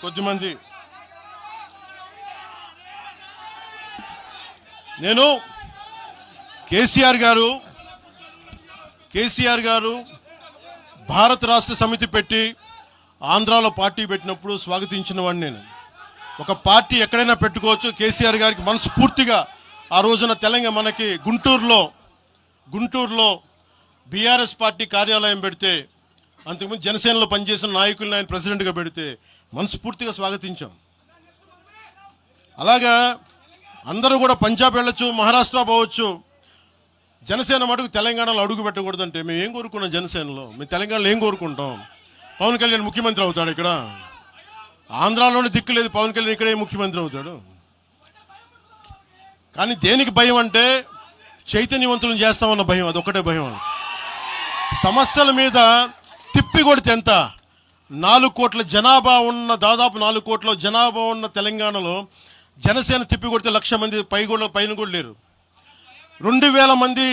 కొద్దిమంది నేను కేసీఆర్ గారు భారత రాష్ట్ర సమితి పెట్టి ఆంధ్రాలో పార్టీ పెట్టినప్పుడు స్వాగతించిన వాడిని నేను. ఒక పార్టీ ఎక్కడైనా పెట్టుకోవచ్చు. కేసీఆర్ గారికి మనస్ఫూర్తిగా ఆ రోజున తెలంగాణ మనకి గుంటూరులో బీఆర్ఎస్ పార్టీ కార్యాలయం పెడితే, అంతకుముందు జనసేనలో పనిచేసిన నాయకులను ఆయన ప్రెసిడెంట్గా పెడితే మనస్ఫూర్తిగా స్వాగతించాం. అలాగా అందరూ కూడా పంజాబ్ వెళ్ళొచ్చు, మహారాష్ట్ర పోవచ్చు. జనసేన మటుకు తెలంగాణలో అడుగు పెట్టకూడదంటే మేము ఏం కోరుకున్నాం? జనసేనలో మేము తెలంగాణలో ఏం కోరుకుంటాం? పవన్ కళ్యాణ్ ముఖ్యమంత్రి అవుతాడు ఇక్కడ. ఆంధ్రాలోనే దిక్కు లేదు, పవన్ కళ్యాణ్ ఇక్కడే ముఖ్యమంత్రి అవుతాడు. కానీ దేనికి భయం అంటే చైతన్యవంతులను చేస్తామన్న భయం, అదొక్కటే భయం. సమస్యల మీద తిప్పి కొడితే ఎంత? 4 కోట్ల జనాభా ఉన్న, దాదాపు 4 కోట్ల జనాభా ఉన్న తెలంగాణలో జనసేన తిప్పి కొడితే 1,00,000 మంది పైన కూడా లేరు. 2,000 మంది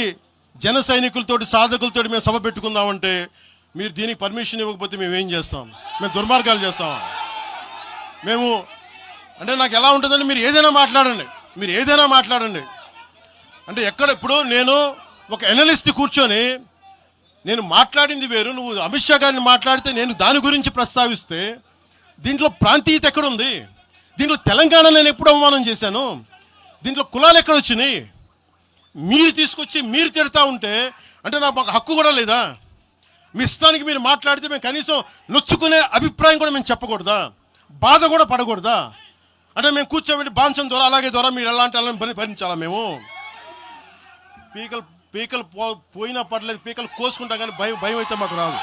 జన సైనికులతోటి, సాధకులతోటి మేము సభ పెట్టుకుందామంటే మీరు దీనికి పర్మిషన్ ఇవ్వకపోతే మేము ఏం చేస్తాం? మేము దుర్మార్గాలు చేస్తామా? మేము అంటే నాకు ఎలా ఉంటుందంటే మీరు ఏదైనా మాట్లాడండి అంటే ఇప్పుడు నేను ఒక ఎనలిస్ట్ కూర్చొని నేను మాట్లాడింది వేరు, నువ్వు అమిత్ షా గారిని మాట్లాడితే నేను దాని గురించి ప్రస్తావిస్తే దీంట్లో ప్రాంతీయత ఎక్కడుంది? దీంట్లో తెలంగాణ నేను ఎప్పుడు అవమానం చేశాను? దీంట్లో కులాలు ఎక్కడ వచ్చినాయి? మీరు తీసుకొచ్చి మీరు తిడతా ఉంటే అంటే నాకు హక్కు కూడా లేదా? మీ ఇష్టానికి మీరు మాట్లాడితే మేము కనీసం నొచ్చుకునే అభిప్రాయం కూడా మేము చెప్పకూడదా? బాధ కూడా పడకూడదా? అంటే మేము కూర్చోబెట్టి బాంచం ద్వారా అలాగే ద్వారా మీరు ఎలాంటి వాళ్ళని భరించాలా? మేము పీకలు పోయినా పర్లేదు, పీకలు కోసుకుంటాం, కానీ భయం అయితే మాకు రాదు.